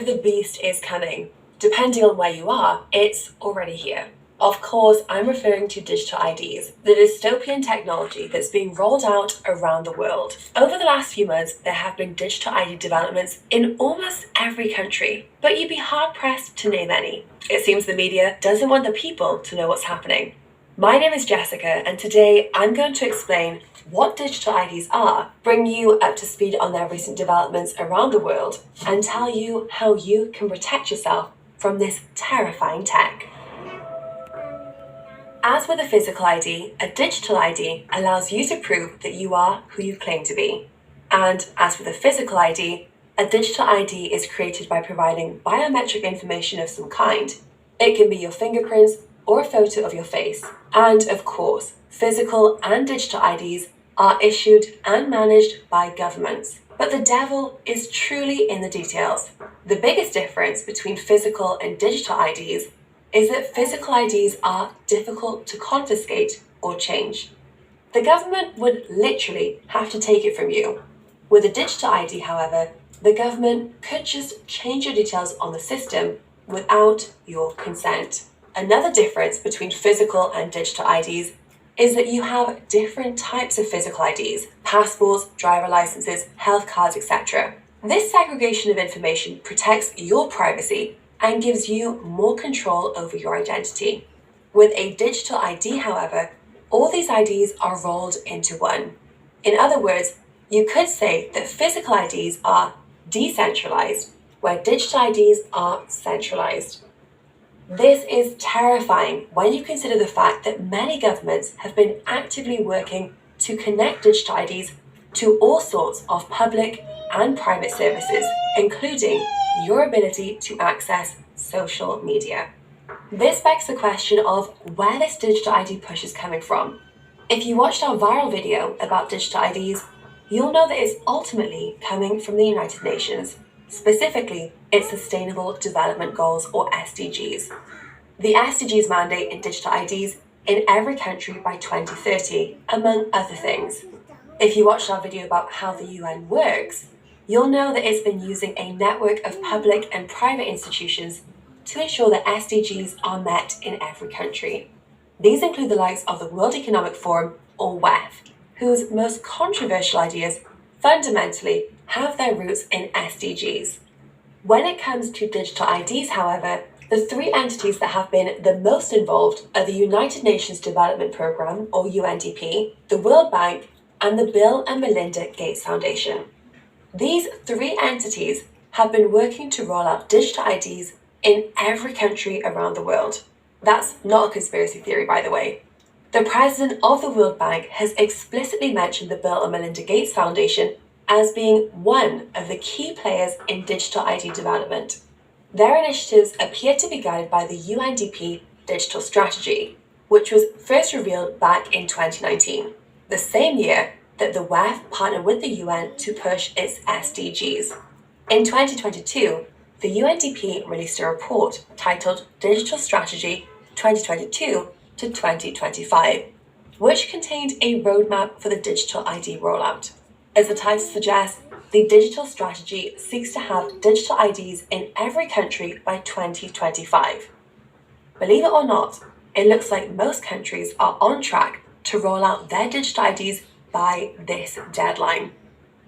of the beast is coming. Depending on where you are, it's already here. Of course, I'm referring to digital IDs, the dystopian technology that's being rolled out around the world. Over the last few months, there have been digital ID developments in almost every country, but you'd be hard-pressed to name any. It seems the media doesn't want the people to know what's happening. My name is Jessica, and today I'm going to explain what digital IDs are, bring you up to speed on their recent developments around the world, and tell you how you can protect yourself from this terrifying tech. As with a physical ID, a digital ID allows you to prove that you are who you claim to be. And as with a physical ID, a digital ID is created by providing biometric information of some kind. It can be your fingerprints or a photo of your face. And of course, physical and digital IDs are issued and managed by governments. But the devil is truly in the details. The biggest difference between physical and digital IDs is that physical IDs are difficult to confiscate or change. The government would literally have to take it from you. With a digital ID, however, the government could just change your details on the system without your consent. Another difference between physical and digital IDs is that you have different types of physical IDs, passports, driver licenses, health cards, etc. This segregation of information protects your privacy and gives you more control over your identity. With a digital ID, however, all these IDs are rolled into one. In other words, you could say that physical IDs are decentralized, where digital IDs are centralized. This is terrifying when you consider the fact that many governments have been actively working to connect digital IDs to all sorts of public and private services, including your ability to access social media. This begs the question of where this digital ID push is coming from. If you watched our viral video about digital IDs, you'll know that it's ultimately coming from the United Nations, specifically its Sustainable Development Goals or SDGs. The SDGs mandate in digital IDs in every country by 2030, among other things. If you watched our video about how the UN works, you'll know that it's been using a network of public and private institutions to ensure that SDGs are met in every country. These include the likes of the World Economic Forum, or WEF, whose most controversial ideas fundamentally have their roots in SDGs. When it comes to digital IDs, however, the three entities that have been the most involved are the United Nations Development Programme, or UNDP, the World Bank, and the Bill and Melinda Gates Foundation. These three entities have been working to roll out digital IDs in every country around the world. That's not a conspiracy theory, by the way. The president of the World Bank has explicitly mentioned the Bill and Melinda Gates Foundation as being one of the key players in digital ID development. Their initiatives appear to be guided by the UNDP digital strategy, which was first revealed back in 2019, the same year that the WEF partnered with the UN to push its SDGs. In 2022, the UNDP released a report titled Digital Strategy 2022 to 2025, which contained a roadmap for the digital ID rollout. As the title suggests, the digital strategy seeks to have digital IDs in every country by 2025. Believe it or not, it looks like most countries are on track to roll out their digital IDs by this deadline.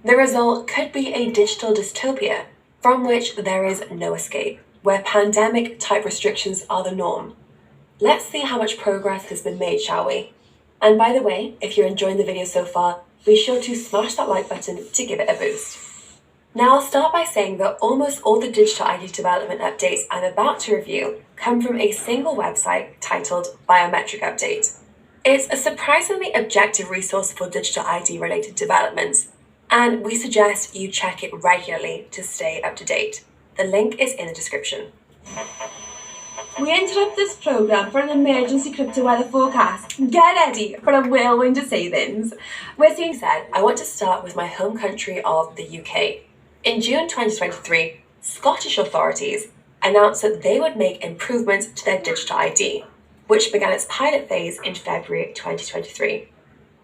The result could be a digital dystopia from which there is no escape, where pandemic-type restrictions are the norm. Let's see how much progress has been made, shall we? And by the way, if you're enjoying the video so far, be sure to smash that like button to give it a boost. Now I'll start by saying that almost all the digital ID development updates I'm about to review come from a single website titled Biometric Update. It's a surprisingly objective resource for digital ID related developments, and we suggest you check it regularly to stay up to date. The link is in the description. We interrupt this programme for an emergency crypto weather forecast. Get ready for a whirlwind of savings. With being said, I want to start with my home country of the UK. In June 2023, Scottish authorities announced that they would make improvements to their digital ID, which began its pilot phase in February 2023.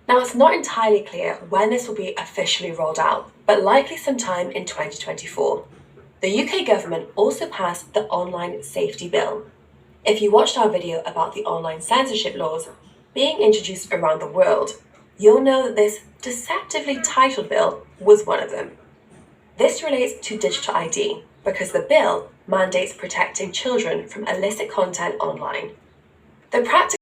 Now, it's not entirely clear when this will be officially rolled out, but likely sometime in 2024. The UK government also passed the Online Safety Bill. If you watched our video about the online censorship laws being introduced around the world, you'll know that this deceptively titled bill was one of them. This relates to digital ID because the bill mandates protecting children from illicit content online. The practical